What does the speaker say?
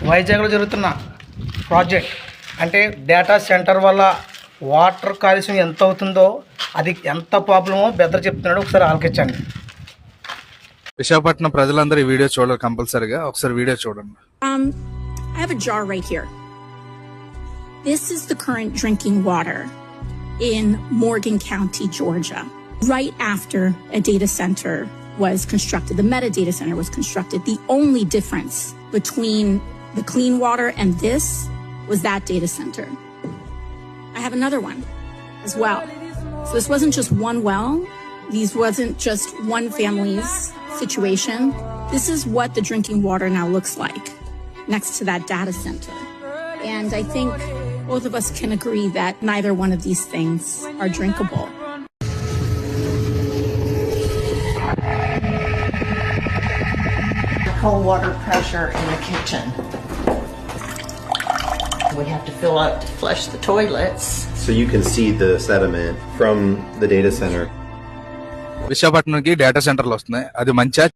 వైజాగ్లో జరుగుతున్న ప్రాజెక్ట్ అంటే డేటా సెంటర్ వల్ల వాటర్ కాలుష్యం ఎంత అవుతుందో, అది ఎంత ప్రాబ్లమో బెదర్ చెప్తున్నాడు. ఒకసారి ఆలకించండి. విశాఖపట్నం ప్రజలందరూ ఈ వీడియో చూడాలి కంపల్సరీగా. ఒకసారి వీడియో చూడండి. I have a jar right here. This is the current drinking water in Morgan County, Georgia. Right after a data center was constructed, the Meta data center was constructed, the only difference between the clean water and this was that data center. I have another one as well. So this wasn't just one well. These wasn't just one family's situation. This is what the drinking water now looks like next to that data center. And I think both of us can agree that neither one of these things are drinkable. Cold water pressure in the kitchen. We have to fill up to flush the toilets. So you can see the sediment from the data center. విశాఖపట్నంకి data సెంటర్లు వస్తున్నాయి. అది మంచిగా